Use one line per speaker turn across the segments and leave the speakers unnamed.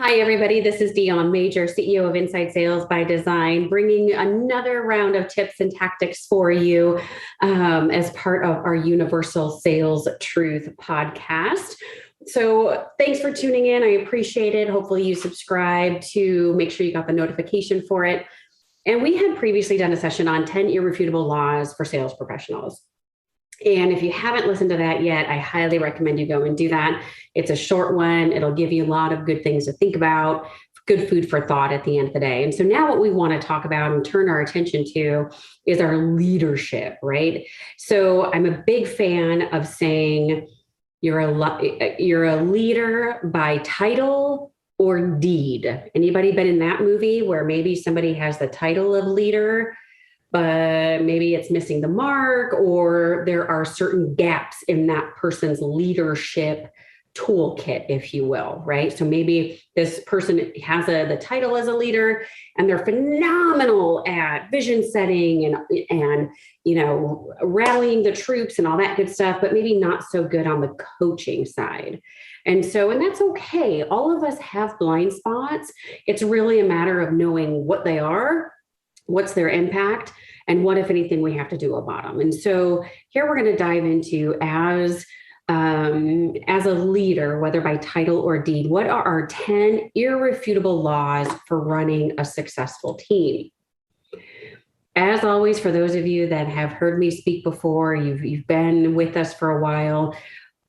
Hi, everybody. This is Dionne Major, CEO of Inside Sales by Design, bringing another round of tips and tactics for you as part of our Universal Sales Truth podcast. So thanks for tuning in. I appreciate it. Hopefully you subscribe to make sure you got the notification for it. And we had previously done a session on 10 irrefutable laws for sales professionals. And if you haven't listened to that yet, I highly recommend you go and do that. It's a short one. It'll give you a lot of good things to think about, good food for thought at the end of the day. And so now what we want to talk about and turn our attention to is our leadership, right? So I'm a big fan of saying you're a leader by title or deed. Anybody been in that movie where maybe somebody has the title of leader, but maybe it's missing the mark, or there are certain gaps in that person's leadership toolkit, if you will, right? So maybe this person has the title as a leader and they're phenomenal at vision setting and rallying the troops and all that good stuff, but maybe not so good on the coaching side. And that's okay. All of us have blind spots. It's really a matter of knowing what they are, what's their impact, and what, if anything, we have to do about them. And so here we're going to dive into as a leader, whether by title or deed, what are our 10 irrefutable laws for running a successful team? As always, for those of you that have heard me speak before, you've been with us for a while,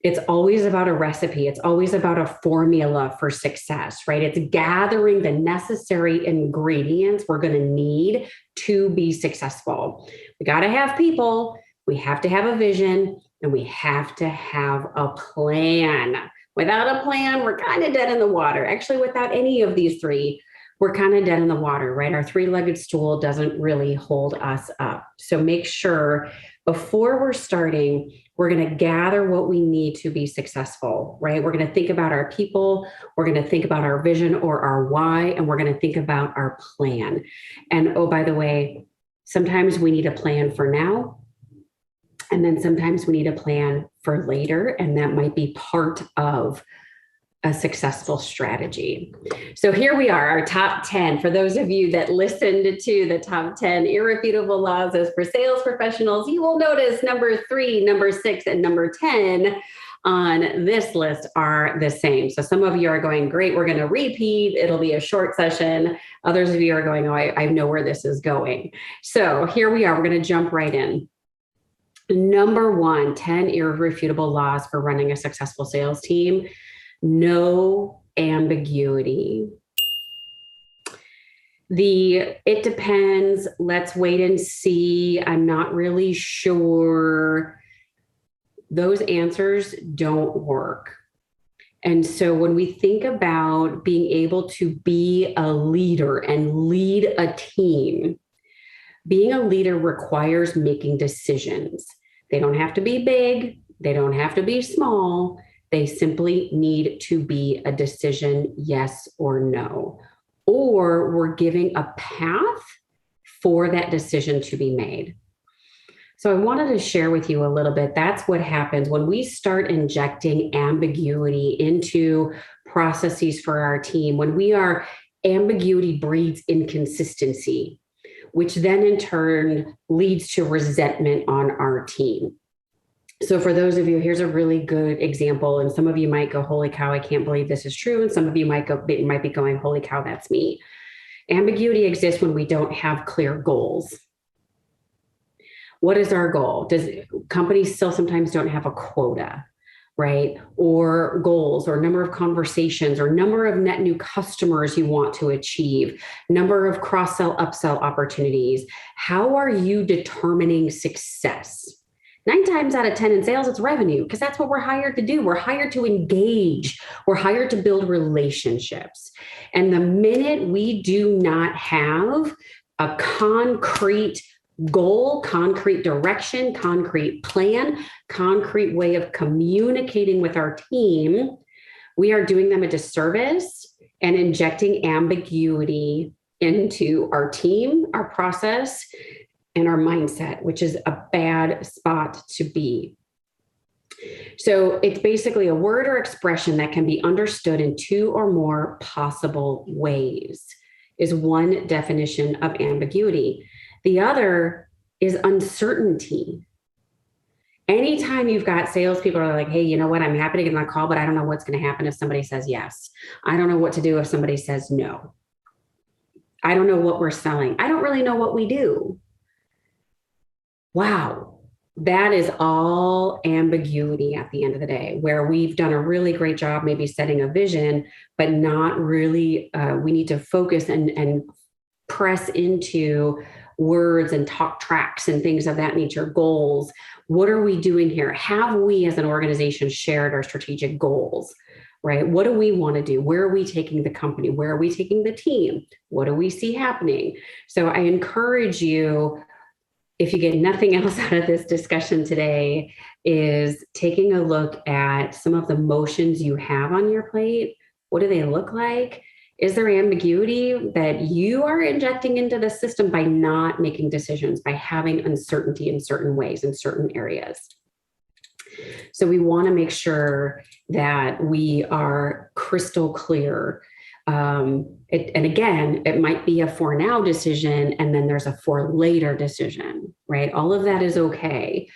it's always about a recipe. It's always about a formula for success, right? It's gathering the necessary ingredients we're going to need to be successful. We got to have people, we have to have a vision, and we have to have a plan. Without a plan, we're kind of dead in the water. Actually, without any of these three, we're kind of dead in the water, right? Our three-legged stool doesn't really hold us up. So make sure before we're starting, we're going to gather what we need to be successful, right? We're going to think about our people, we're going to think about our vision or our why, and we're going to think about our plan. And oh, by the way, sometimes we need a plan for now, and then sometimes we need a plan for later, and that might be part of a successful strategy. So here we are, our top 10. For those of you that listened to the top 10 irrefutable laws as for sales professionals, you will notice number 3, number 6, and number 10 on this list are the same. So some of you are going, great, we're going to repeat. It'll be a short session. Others of you are going, oh, I know where this is going. So here we are. We're going to jump right in. Number 1, 10 irrefutable laws for running a successful sales team. No ambiguity. It depends, let's wait and see, I'm not really sure. Those answers don't work. And so when we think about being able to be a leader and lead a team, being a leader requires making decisions. They don't have to be big, they don't have to be small. They simply need to be a decision, yes or no, or we're giving a path for that decision to be made. So I wanted to share with you a little bit. That's what happens when we start injecting ambiguity into processes for our team. Ambiguity breeds inconsistency, which then in turn leads to resentment on our team. So for those of you, here's a really good example. And some of you might go, holy cow, I can't believe this is true. And some of you might be going, holy cow, that's me. Ambiguity exists when we don't have clear goals. What is our goal? Companies still sometimes don't have a quota, right? Or goals, or number of conversations, or number of net new customers you want to achieve, number of cross-sell, upsell opportunities. How are you determining success? 9 times out of 10 in sales, it's revenue, because that's what we're hired to do. We're hired to engage. We're hired to build relationships. And the minute we do not have a concrete goal, concrete direction, concrete plan, concrete way of communicating with our team, we are doing them a disservice and injecting ambiguity into our team, our process, and our mindset, which is a bad spot to be. So it's basically a word or expression that can be understood in two or more possible ways, is one definition of ambiguity. The other is uncertainty. Anytime you've got salespeople are like, hey, you know what? I'm happy to get on a call, but I don't know what's going to happen if somebody says yes. I don't know what to do if somebody says no. I don't know what we're selling. I don't really know what we do. Wow. That is all ambiguity at the end of the day, where we've done a really great job maybe setting a vision, but not really, we need to focus and press into words and talk tracks and things of that nature, goals. What are we doing here? Have we as an organization shared our strategic goals? Right? What do we want to do? Where are we taking the company? Where are we taking the team? What do we see happening? So I encourage you, if you get nothing else out of this discussion today, is taking a look at some of the motions you have on your plate. What do they look like? Is there ambiguity that you are injecting into the system by not making decisions, by having uncertainty in certain ways, in certain areas? So we want to make sure that we are crystal clear. And again, it might be a for now decision, and then there's a for later decision, right? All of that is okay.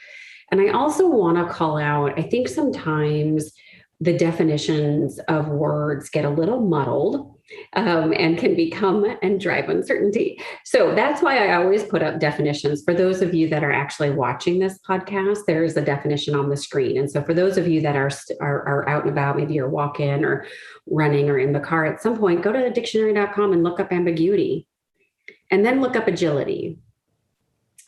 And I also want to call out, I think sometimes the definitions of words get a little muddled and can become and drive uncertainty. So that's why I always put up definitions. For those of you that are actually watching this podcast, there's a definition on the screen. And so for those of you that are out and about, maybe you're walking or running or in the car at some point, go to dictionary.com and look up ambiguity, and then look up agility.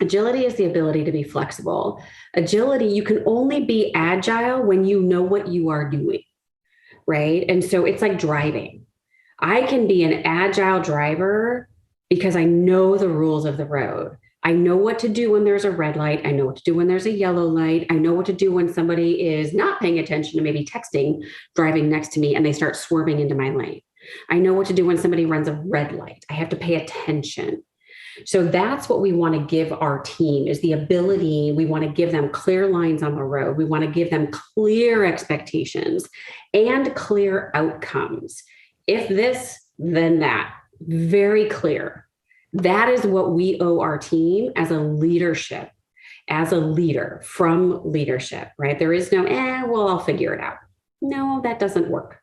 Agility is the ability to be flexible. Agility, you can only be agile when you know what you are doing, right? And so it's like driving. I can be an agile driver because I know the rules of the road. I know what to do when there's a red light. I know what to do when there's a yellow light. I know what to do when somebody is not paying attention to maybe texting, driving next to me, and they start swerving into my lane. I know what to do when somebody runs a red light. I have to pay attention. So that's what we want to give our team, is the ability. We want to give them clear lines on the road. We want to give them clear expectations and clear outcomes. If this, then that, very clear. That is what we owe our team as a leadership, as a leader from leadership, right? There is no, well, I'll figure it out. No, that doesn't work.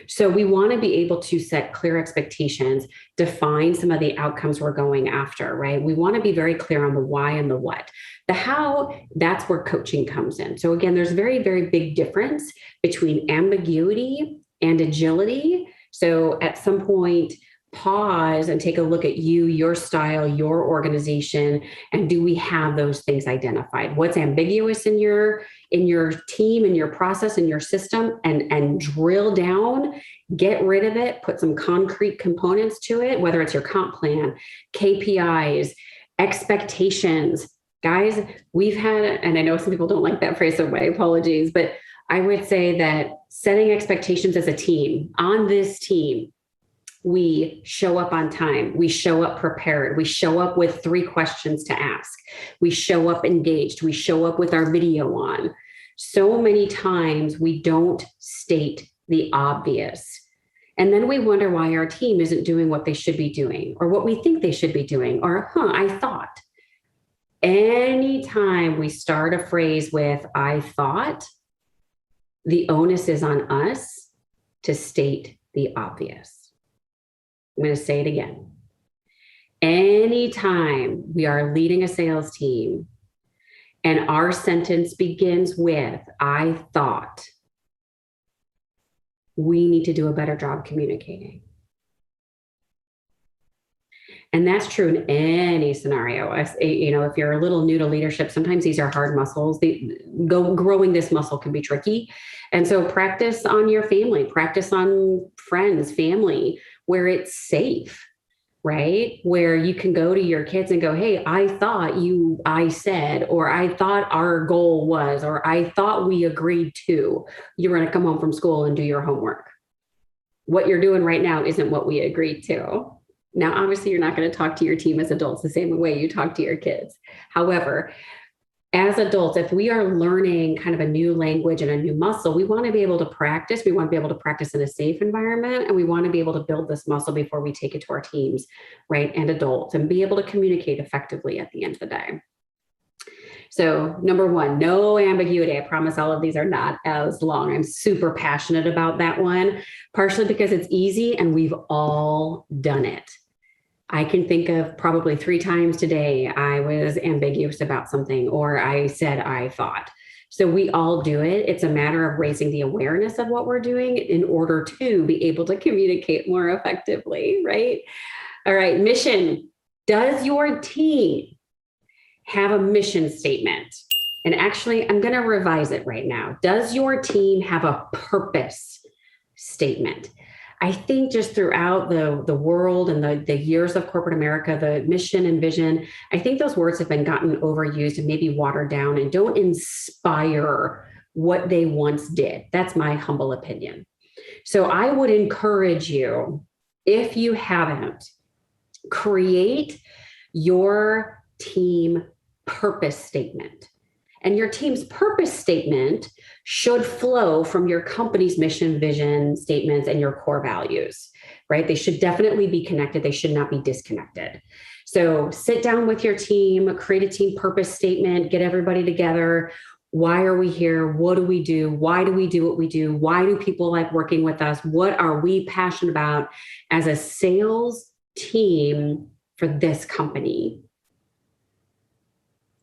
So we want to be able to set clear expectations, define some of the outcomes we're going after, right? We want to be very clear on the why and the what. The how, that's where coaching comes in. So again, there's a very, very big difference between ambiguity and agility. So at some point, pause and take a look at you, your style, your organization, and do we have those things identified? What's ambiguous in your team, in your process, in your system, and drill down, get rid of it, put some concrete components to it, whether it's your comp plan, KPIs, expectations. Guys, we've had, and I know some people don't like that phrase, so my apologies, but I would say that setting expectations as a team, on this team, we show up on time. We show up prepared. We show up with 3 questions to ask. We show up engaged. We show up with our video on. So many times we don't state the obvious. And then we wonder why our team isn't doing what they should be doing, or what we think they should be doing, or, I thought. Anytime we start a phrase with, I thought, the onus is on us to state the obvious. I'm going to say it again. Anytime we are leading a sales team and our sentence begins with, I thought, we need to do a better job communicating. And that's true in any scenario. If you're a little new to leadership, sometimes these are hard muscles. Growing this muscle can be tricky. And so practice on your family, practice on friends, family, where it's safe, right? Where you can go to your kids and go, hey, I said, or I thought our goal was, or I thought we agreed to, you're going to come home from school and do your homework. What you're doing right now isn't what we agreed to. Now, obviously, you're not going to talk to your team as adults the same way you talk to your kids. However, as adults, if we are learning kind of a new language and a new muscle, we want to be able to practice. We want to be able to practice in a safe environment, and we want to be able to build this muscle before we take it to our teams, right? And adults, and be able to communicate effectively at the end of the day. So number one, no ambiguity. I promise all of these are not as long. I'm super passionate about that one, partially because it's easy and we've all done it. I can think of probably 3 times today I was ambiguous about something, or I said I thought. So we all do it. It's a matter of raising the awareness of what we're doing in order to be able to communicate more effectively, right? All right, mission. Does your team have a mission statement? And actually, I'm going to revise it right now. Does your team have a purpose statement? I think just throughout the world and the years of corporate America, the mission and vision, I think those words have been gotten overused and maybe watered down and don't inspire what they once did. That's my humble opinion. So I would encourage you, if you haven't, create your team purpose statement. And your team's purpose statement should flow from your company's mission, vision statements, and your core values, right? They should definitely be connected. They should not be disconnected. So sit down with your team, create a team purpose statement, get everybody together. Why are we here? What do we do? Why do we do what we do? Why do people like working with us? What are we passionate about as a sales team for this company?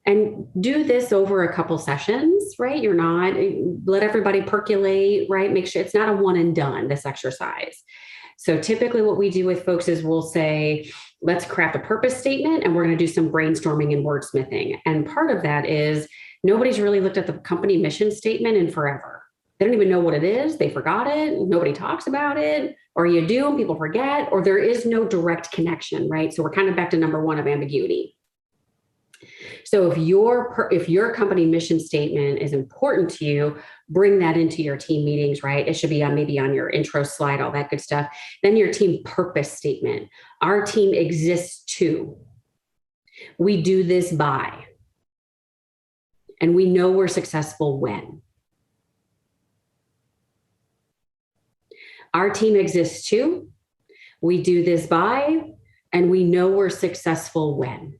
And do this over a couple sessions, right? Let everybody percolate, right? Make sure it's not a one and done, this exercise. So typically what we do with folks is we'll say, let's craft a purpose statement, and we're going to do some brainstorming and wordsmithing. And part of that is nobody's really looked at the company mission statement in forever. They don't even know what it is. They forgot it. Nobody talks about it, or you do and people forget, or there is no direct connection, right? So we're kind of back to number one of ambiguity. So if your company mission statement is important to you, bring that into your team meetings, right? It should be maybe on your intro slide, all that good stuff. Then your team purpose statement. Our team exists to. We do this by. And we know we're successful when. Our team exists to. We do this by. And we know we're successful when.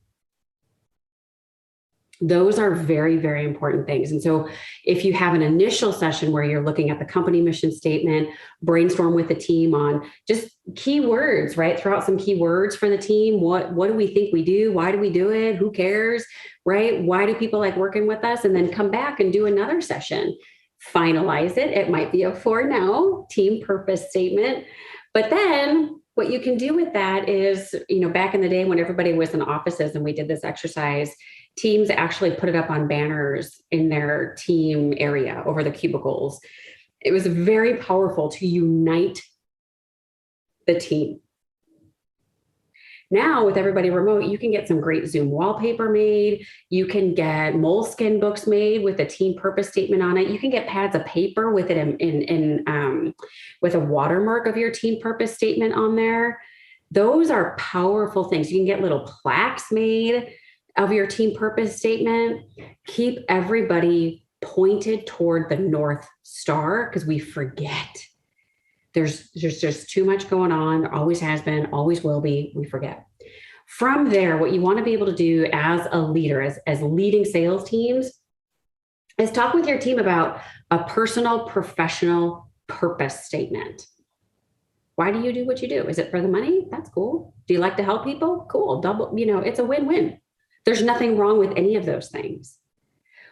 Those are very, very important things. And so if you have an initial session where you're looking at the company mission statement, brainstorm with the team on just keywords, right? Throw out some keywords for the team. What do we think we do? Why do we do it? Who cares, right? Why do people like working with us? And then come back and do another session. Finalize it. It might be a for now team purpose statement. But then what you can do with that is, back in the day when everybody was in offices and we did this exercise, teams actually put it up on banners in their team area over the cubicles. It was very powerful to unite the team. Now, with everybody remote, you can get some great Zoom wallpaper made. You can get Moleskine books made with a team purpose statement on it. You can get pads of paper with it with a watermark of your team purpose statement on there. Those are powerful things. You can get little plaques made of your team purpose statement. Keep everybody pointed toward the North Star, because we forget. There's just too much going on. There always has been, always will be. We forget. From there, what you want to be able to do as a leader, as leading sales teams, is talk with your team about a personal, professional purpose statement. Why do you do what you do? Is it for the money? That's cool. Do you like to help people? Cool. It's a win-win. There's nothing wrong with any of those things.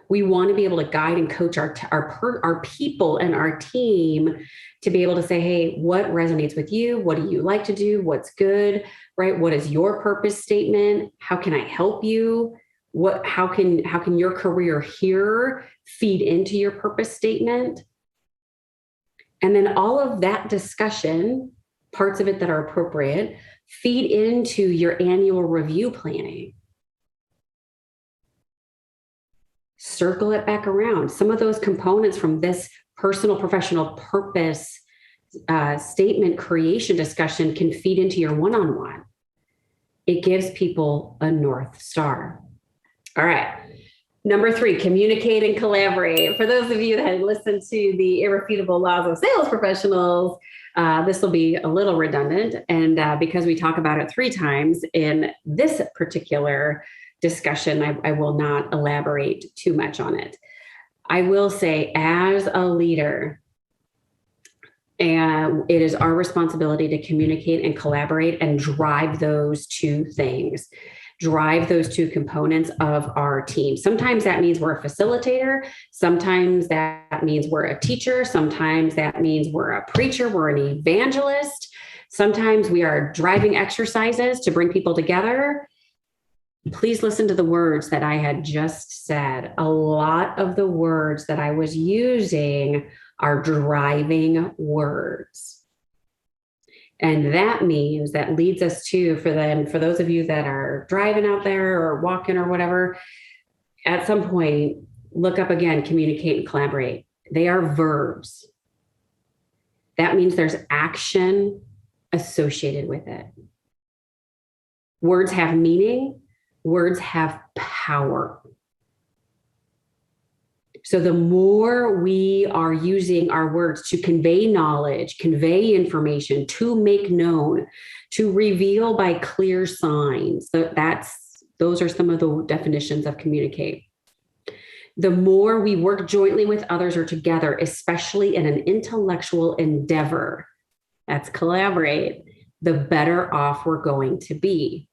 We want to be able to guide and coach our people and our team to be able to say, hey, what resonates with you? What do you like to do? What's good, right? What is your purpose statement? How can I help you? How can your career here feed into your purpose statement? And then all of that discussion, parts of it that are appropriate, feed into your annual review planning. Circle it back around. Some of those components from this personal, professional purpose statement creation discussion can feed into your one-on-one. It gives people a North Star. All right. Number 3, communicate and collaborate. For those of you that had listened to the Irrefutable Laws of Sales Professionals, this will be a little redundant. And because we talk about it 3 times in this particular discussion, I will not elaborate too much on it. I will say, as a leader, and it is our responsibility to communicate and collaborate and drive those 2 things. Drive those 2 components of our team. Sometimes that means we're a facilitator. Sometimes that means we're a teacher. Sometimes that means we're a preacher. We're an evangelist. Sometimes we are driving exercises to bring people together. Please listen to the words that I had just said. A lot of the words that I was using are driving words. And that means, that leads us to, for those of you that are driving out there or walking or whatever, at some point, look up again, communicate and collaborate. They are verbs. That means there's action associated with it. Words have meaning. Words have power. So the more we are using our words to convey knowledge, convey information, to make known, to reveal by clear signs, those are some of the definitions of communicate. The more we work jointly with others or together, especially in an intellectual endeavor, that's collaborate, the better off we're going to be.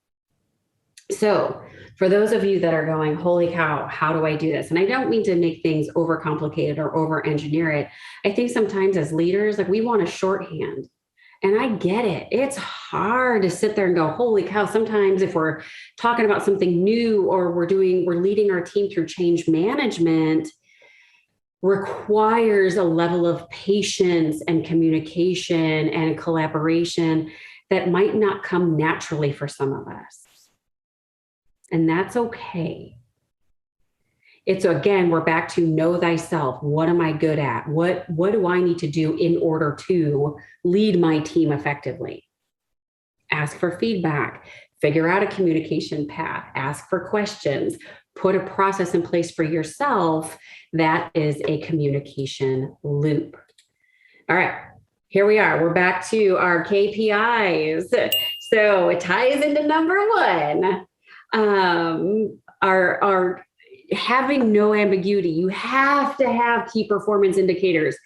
So for those of you that are going, holy cow, how do I do this? And I don't mean to make things overcomplicated or over-engineer it. I think sometimes as leaders, we want a shorthand. And I get it. It's hard to sit there and go, holy cow. Sometimes if we're talking about something new or we're leading our team through change management, requires a level of patience and communication and collaboration that might not come naturally for some of us. And that's okay. It's, again, we're back to know thyself. What am I good at? What do I need to do in order to lead my team effectively? Ask for feedback, figure out a communication path, ask for questions, put a process in place for yourself. That is a communication loop. All right, here we are. We're back to our KPIs. So it ties into number 1. Our having no ambiguity. You have to have key performance indicators.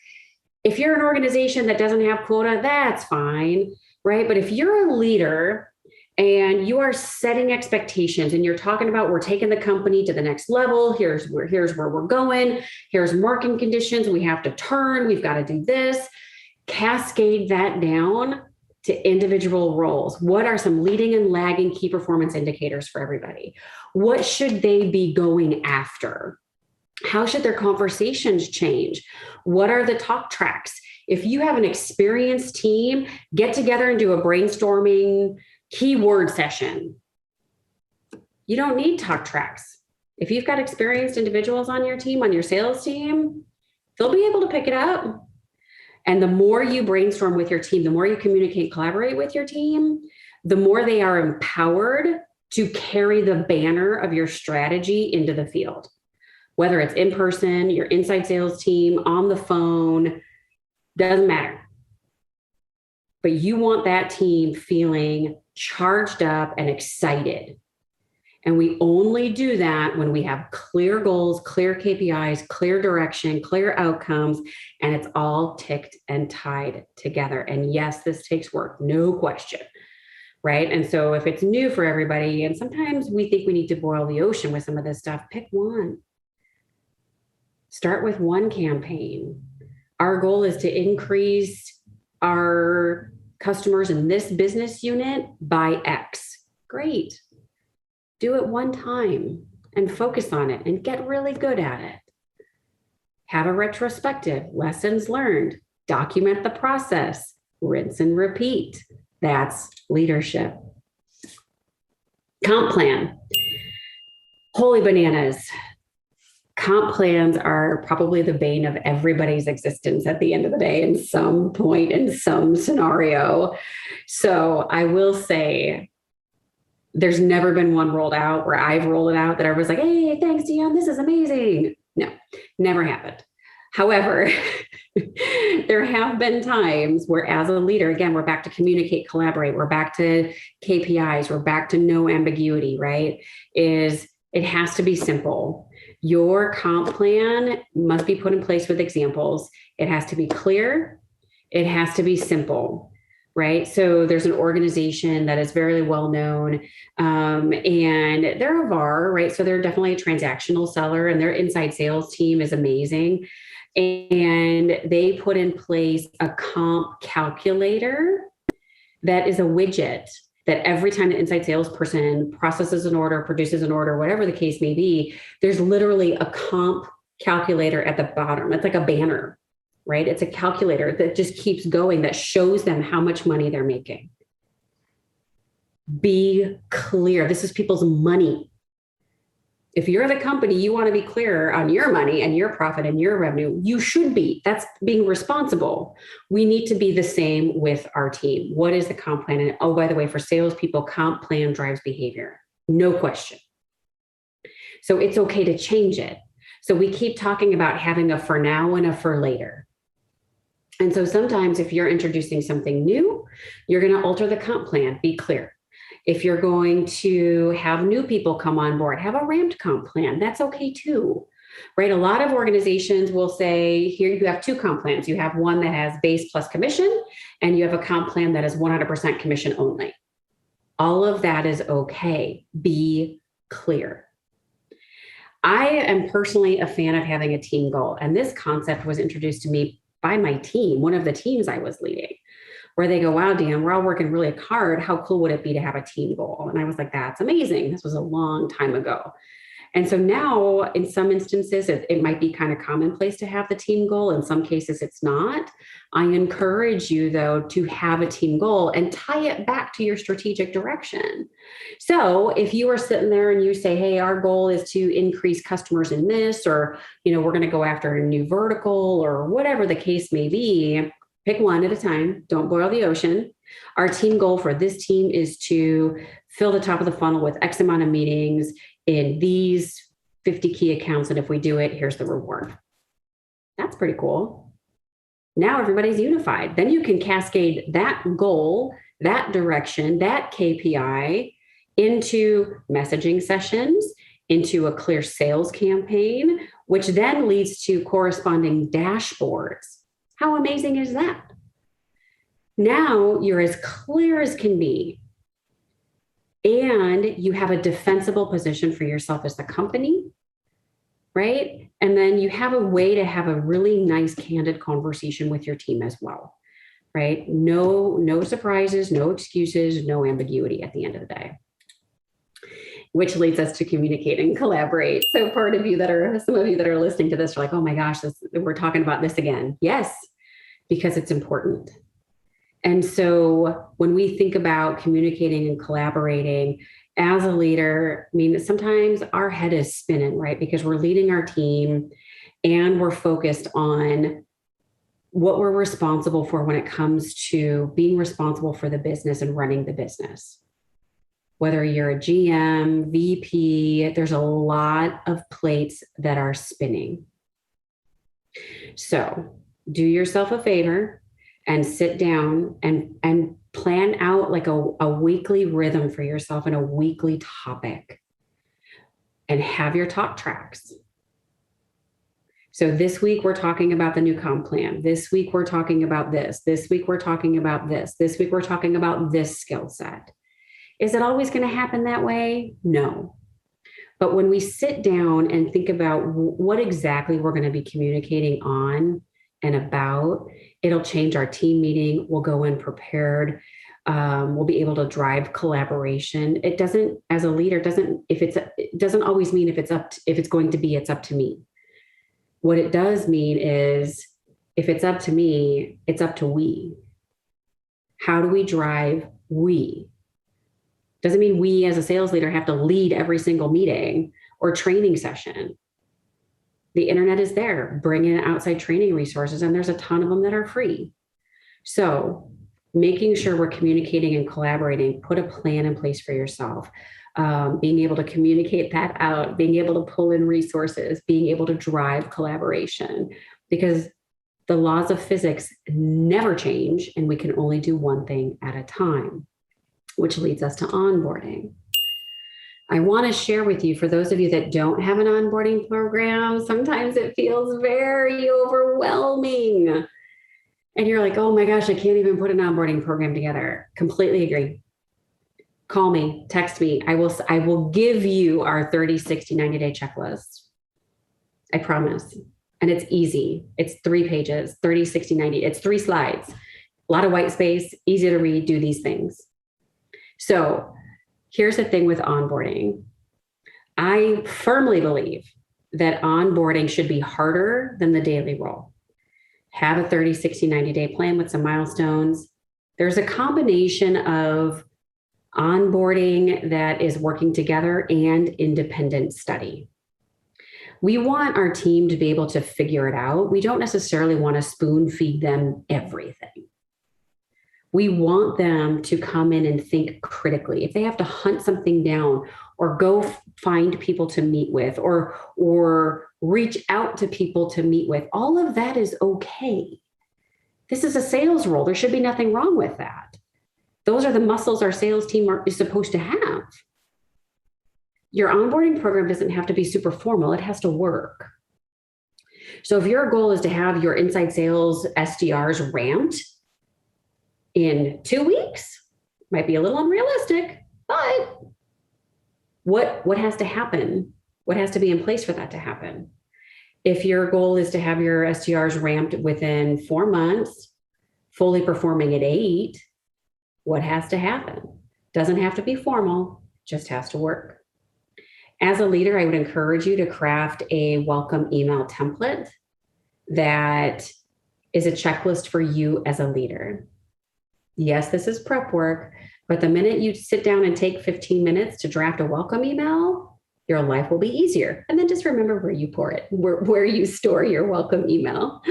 If you're an organization that doesn't have quota, that's fine, right? But if you're a leader and you are setting expectations and you're talking about, we're taking the company to the next level, here's where we're going, here's market conditions, we have to turn, we've got to do this, cascade that down to individual roles. What are some leading and lagging key performance indicators for everybody? What should they be going after? How should their conversations change? What are the talk tracks? If you have an experienced team, get together and do a brainstorming keyword session. You don't need talk tracks. If you've got experienced individuals on your team, on your sales team, they'll be able to pick it up. And the more you brainstorm with your team, the more you communicate, collaborate with your team, the more they are empowered to carry the banner of your strategy into the field. Whether it's in person, your inside sales team, on the phone, doesn't matter. But you want that team feeling charged up and excited. And we only do that when we have clear goals, clear KPIs, clear direction, clear outcomes, and it's all ticked and tied together. And yes, this takes work, no question, right? And so if it's new for everybody, and sometimes we think we need to boil the ocean with some of this stuff, pick one. Start with one campaign. Our goal is to increase our customers in this business unit by X. Great. Do it one time and focus on it and get really good at it. Have a retrospective, lessons learned, document the process, rinse and repeat. That's leadership. Comp plan. Holy bananas. Comp plans are probably the bane of everybody's existence at the end of the day, in some point, in some scenario. So I will say There's never been one rolled out where I've rolled it out that I was like, hey, thanks, Dionne, this is amazing. No, never happened. However, there have been times where as a leader, again, we're back to communicate, collaborate, we're back to KPIs, we're back to no ambiguity, right? Is it has to be simple. Your comp plan must be put in place with examples. It has to be clear. It has to be simple, right? So there's an organization that is very well known, and they're a VAR, right? So they're definitely a transactional seller, and their inside sales team is amazing. And they put in place a comp calculator that is a widget that every time the inside salesperson processes an order, produces an order, whatever the case may be, there's literally a comp calculator at the bottom. It's like a banner, right? It's a calculator that just keeps going, that shows them how much money they're making. Be clear. This is people's money. If you're the company, you want to be clear on your money and your profit and your revenue. You should be. That's being responsible. We need to be the same with our team. What is the comp plan? And oh, by the way, for salespeople, comp plan drives behavior. No question. So it's okay to change it. So we keep talking about having a for now and a for later. And so sometimes if you're introducing something new, you're going to alter the comp plan. Be clear. If you're going to have new people come on board, have a ramped comp plan. That's okay too, right? A lot of organizations will say, here you have two comp plans. You have one that has base plus commission, and you have a comp plan that is 100% commission only. All of that is okay. Be clear. I am personally a fan of having a team goal. And this concept was introduced to me by my team, one of the teams I was leading, where they go, wow, Dionne, we're all working really hard. How cool would it be to have a team goal? And I was like, that's amazing. This was a long time ago. And so now in some instances, it might be kind of commonplace to have the team goal. In some cases, it's not. I encourage you, though, to have a team goal and tie it back to your strategic direction. So if you are sitting there and you say, hey, our goal is to increase customers in this, or, we're going to go after a new vertical, or whatever the case may be, pick one at a time. Don't boil the ocean. Our team goal for this team is to fill the top of the funnel with X amount of meetings in these 50 key accounts. And if we do it, here's the reward. That's pretty cool. Now everybody's unified. Then you can cascade that goal, that direction, that KPI into messaging sessions, into a clear sales campaign, which then leads to corresponding dashboards. How amazing is that? Now you're as clear as can be, and you have a defensible position for yourself as the company, right? And then you have a way to have a really nice, candid conversation with your team as well, right? No surprises, no excuses, no ambiguity at the end of the day. Which leads us to communicate and collaborate. So some of you that are listening to this are like, oh my gosh, we're talking about this again. Yes, because it's important. And so when we think about communicating and collaborating as a leader, sometimes our head is spinning, right? Because we're leading our team and we're focused on what we're responsible for when it comes to being responsible for the business and running the business. Whether you're a GM, VP, there's a lot of plates that are spinning. So do yourself a favor and sit down and plan out like a weekly rhythm for yourself and a weekly topic, and have your talk tracks. So this week we're talking about the new comp plan. This week we're talking about this. This week we're talking about this. This week we're talking about this skill set. Is it always going to happen that way? No. But when we sit down and think about what exactly we're going to be communicating on and about, it'll change our team meeting. We'll go in prepared. We'll be able to drive collaboration. It doesn't, as a leader, it doesn't always mean if it's up to me. What it does mean is if it's up to me, it's up to we. How do we drive we? Doesn't mean we as a sales leader have to lead every single meeting or training session. The internet is there. Bring in outside training resources, and there's a ton of them that are free. So making sure we're communicating and collaborating, put a plan in place for yourself. Being able to communicate that out, being able to pull in resources, being able to drive collaboration, because the laws of physics never change and we can only do one thing at a time, which leads us to onboarding. I want to share with you, for those of you that don't have an onboarding program, sometimes it feels very overwhelming. And you're like, oh my gosh, I can't even put an onboarding program together. Completely agree. Call me, text me. I will give you our 30, 60, 90-day checklist. I promise. And it's easy. It's 3 pages, 30, 60, 90. It's 3 slides. A lot of white space, easy to read, do these things. So here's the thing with onboarding. I firmly believe that onboarding should be harder than the daily role. Have a 30, 60, 90-day plan with some milestones. There's a combination of onboarding that is working together and independent study. We want our team to be able to figure it out. We don't necessarily want to spoon feed them everything. We want them to come in and think critically. If they have to hunt something down or go find people to meet with or reach out to people to meet with, all of that is okay. This is a sales role. There should be nothing wrong with that. Those are the muscles our sales team is supposed to have. Your onboarding program doesn't have to be super formal. It has to work. So if your goal is to have your inside sales SDRs ramped in 2 weeks, might be a little unrealistic, but what has to happen? What has to be in place for that to happen? If your goal is to have your SDRs ramped within 4 months, fully performing at 8, what has to happen? Doesn't have to be formal, just has to work. As a leader, I would encourage you to craft a welcome email template that is a checklist for you as a leader. Yes, this is prep work, but the minute you sit down and take 15 minutes to draft a welcome email, your life will be easier. And then just remember where you pour it, where you store your welcome email,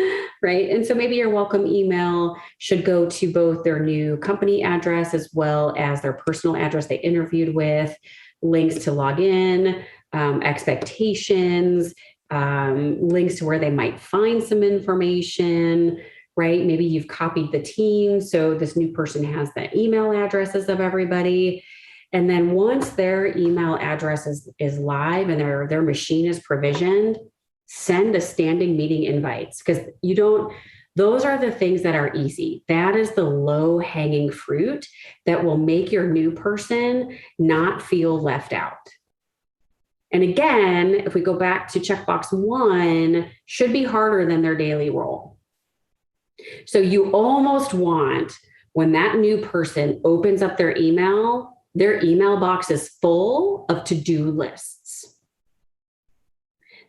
right? And so maybe your welcome email should go to both their new company address as well as their personal address they interviewed with, links to log in, expectations, links to where they might find some information, right? Maybe you've copied the team, so this new person has the email addresses of everybody. And then once their email address is live and their machine is provisioned, send a standing meeting invites, because those are the things that are easy. That is the low hanging fruit that will make your new person not feel left out. And again, if we go back to checkbox 1, should be harder than their daily role. So you almost want, when that new person opens up their email box is full of to-do lists.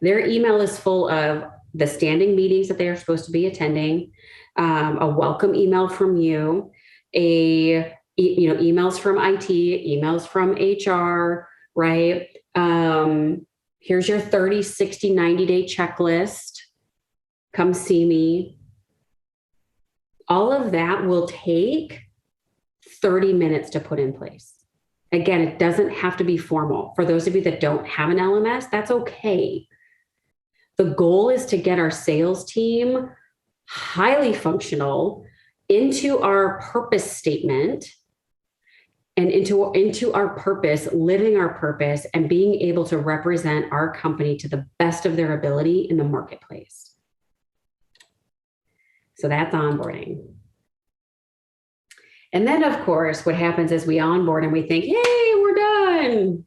Their email is full of the standing meetings that they are supposed to be attending, a welcome email from you, emails from IT, emails from HR, right? Here's your 30, 60, 90-day checklist. Come see me. All of that will take 30 minutes to put in place. Again, it doesn't have to be formal. For those of you that don't have an LMS, that's okay. The goal is to get our sales team highly functional into our purpose statement and into our purpose, living our purpose, and being able to represent our company to the best of their ability in the marketplace. So that's onboarding. And then, of course, what happens is we onboard and we think, hey, we're done,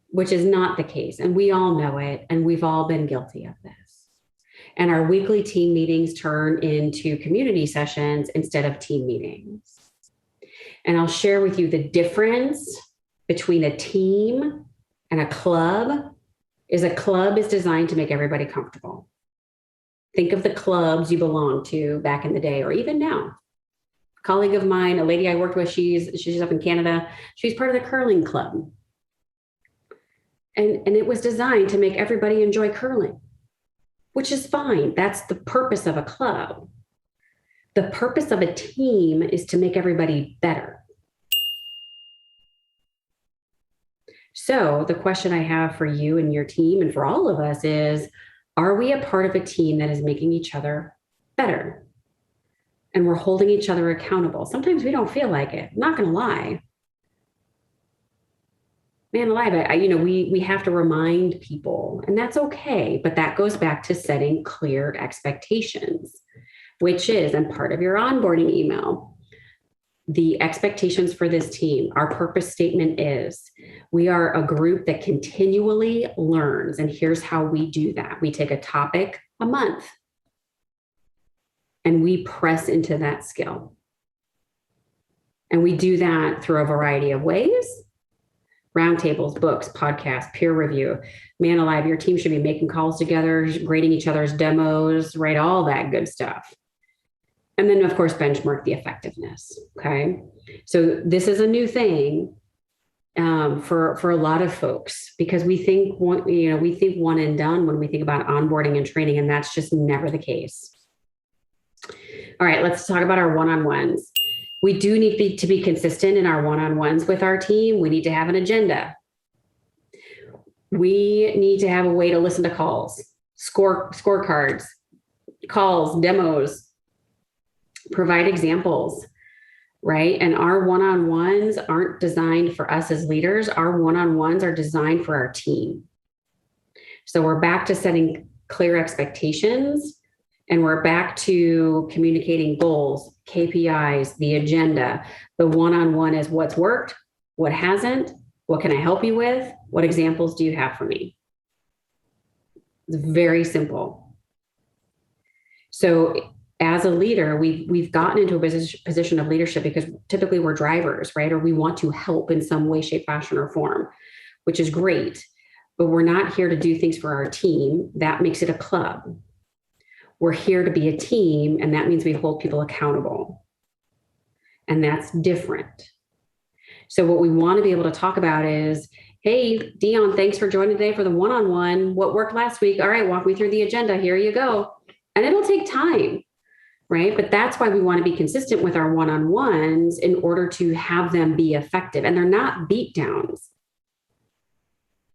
which is not the case. And we all know it. And we've all been guilty of this. And our weekly team meetings turn into community sessions instead of team meetings. And I'll share with you the difference between a team and a club is designed to make everybody comfortable. Think of the clubs you belong to back in the day, or even now. Colleague of mine, a lady I worked with, she's up in Canada. She's part of the curling club. And it was designed to make everybody enjoy curling, which is fine. That's the purpose of a club. The purpose of a team is to make everybody better. So the question I have for you and your team and for all of us is, are we a part of a team that is making each other better? And we're holding each other accountable. Sometimes we don't feel like it. I'm not going to lie. Man alive, we have to remind people, and that's okay. But that goes back to setting clear expectations, which is, and part of your onboarding email, the expectations for this team. Our purpose statement is, we are a group that continually learns. And here's how we do that. We take a topic a month and we press into that skill. And we do that through a variety of ways. Roundtables, books, podcasts, peer review. Man alive, your team should be making calls together, grading each other's demos, right? All that good stuff. And then, of course, benchmark the effectiveness. Okay. So this is a new thing for a lot of folks, because we think one and done when we think about onboarding and training, and that's just never the case. All right, let's talk about our one-on-ones. We do need to be consistent in our one-on-ones with our team. We need to have an agenda. We need to have a way to listen to calls, scorecards, calls, demos, provide examples, right? And our one-on-ones aren't designed for us as leaders. Our one-on-ones are designed for our team. So we're back to setting clear expectations, and we're back to communicating goals, KPIs, the agenda. The one-on-one is what's worked, what hasn't, what can I help you with, what examples do you have for me? It's very simple. So as a leader, we've gotten into a position of leadership because typically we're drivers, right? Or we want to help in some way, shape, fashion, or form, which is great. But we're not here to do things for our team. That makes it a club. We're here to be a team, and that means we hold people accountable. And that's different. So what we want to be able to talk about is, hey, Dionne, thanks for joining today for the one-on-one. What worked last week? All right, walk me through the agenda. Here you go. And it'll take time, right? But that's why we want to be consistent with our one-on-ones in order to have them be effective. And they're not beat downs,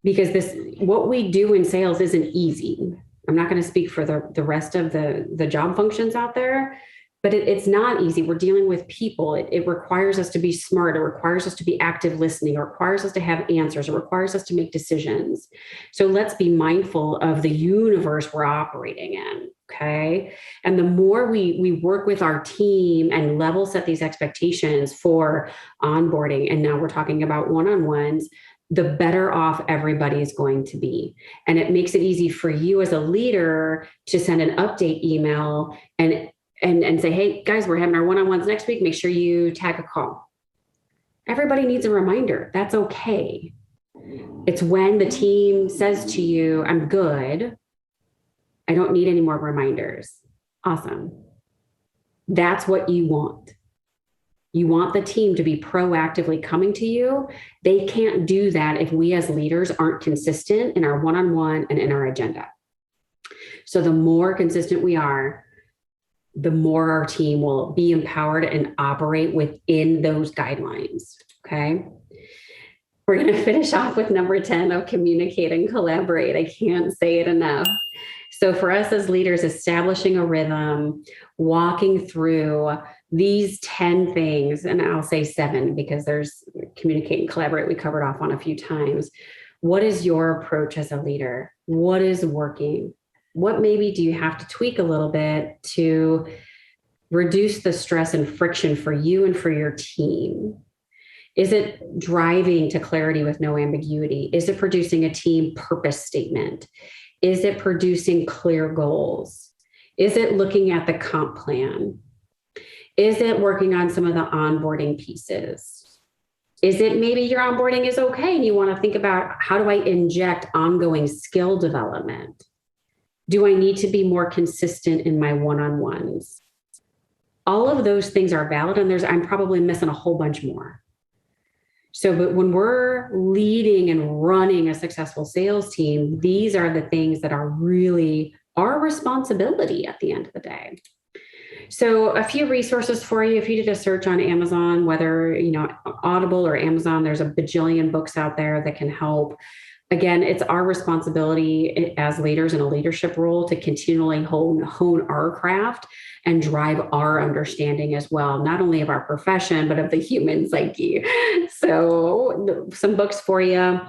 because what we do in sales isn't easy. I'm not going to speak for the rest of the job functions out there, but it's not easy. We're dealing with people. It requires us to be smart. It requires us to be active listening. It requires us to have answers. It requires us to make decisions. So let's be mindful of the universe we're operating in, okay? And the more we work with our team and level set these expectations for onboarding, and now we're talking about one-on-ones, the better off everybody is going to be. And it makes it easy for you as a leader to send an update email and say, hey, guys, we're having our one-on-ones next week. Make sure you tag a call. Everybody needs a reminder. That's okay. It's when the team says to you, I'm good. I don't need any more reminders. Awesome. That's what you want. You want the team to be proactively coming to you. They can't do that if we as leaders aren't consistent in our one-on-one and in our agenda. So the more consistent we are, the more our team will be empowered and operate within those guidelines, okay? We're going to finish off with number 10 of communicate and collaborate. I can't say it enough. So for us as leaders, establishing a rhythm, walking through these 10 things, and I'll say 7 because there's communicate and collaborate we covered off on a few times. What is your approach as a leader? What is working? What maybe do you have to tweak a little bit to reduce the stress and friction for you and for your team? Is it driving to clarity with no ambiguity? Is it producing a team purpose statement? Is it producing clear goals? Is it looking at the comp plan? Is it working on some of the onboarding pieces? Is it maybe your onboarding is okay and you want to think about, how do I inject ongoing skill development? Do I need to be more consistent in my one-on-ones? All of those things are valid, and I'm probably missing a whole bunch more. So, but when we're leading and running a successful sales team, these are the things that are really our responsibility at the end of the day. So a few resources for you. If you did a search on Amazon, whether, Audible or Amazon, there's a bajillion books out there that can help. Again, it's our responsibility as leaders in a leadership role to continually hone our craft and drive our understanding as well, not only of our profession, but of the human psyche. So some books for you.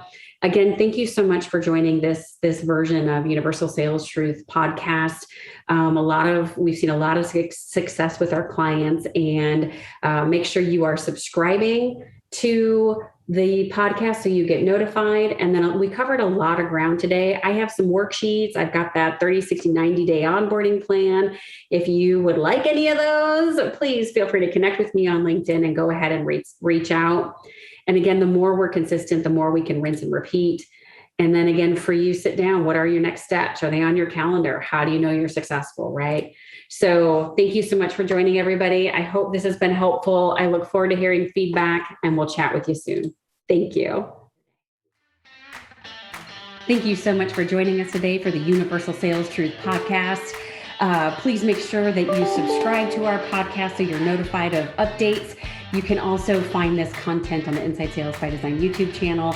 Again, thank you so much for joining this version of Universal Sales Truth podcast. We've seen a lot of success with our clients, and make sure you are subscribing to the podcast so you get notified. And then we covered a lot of ground today. I have some worksheets. I've got that 30, 60, 90-day onboarding plan. If you would like any of those, please feel free to connect with me on LinkedIn and go ahead and reach out. And again, the more we're consistent, the more we can rinse and repeat. And then again, for you, sit down. What are your next steps? Are they on your calendar? How do you know you're successful, right? So thank you so much for joining, everybody. I hope this has been helpful. I look forward to hearing feedback, and we'll chat with you soon. Thank you. Thank you so much for joining us today for the Universal Sales Truth podcast. Please make sure that you subscribe to our podcast so you're notified of updates. You can also find this content on the Inside Sales by Design YouTube channel.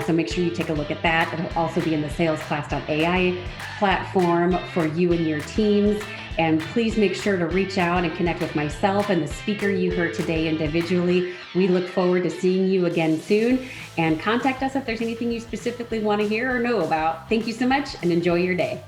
So make sure you take a look at that. It'll also be in the salesclass.ai platform for you and your teams. And please make sure to reach out and connect with myself and the speaker you heard today individually. We look forward to seeing you again soon, and contact us if there's anything you specifically want to hear or know about. Thank you so much, and enjoy your day.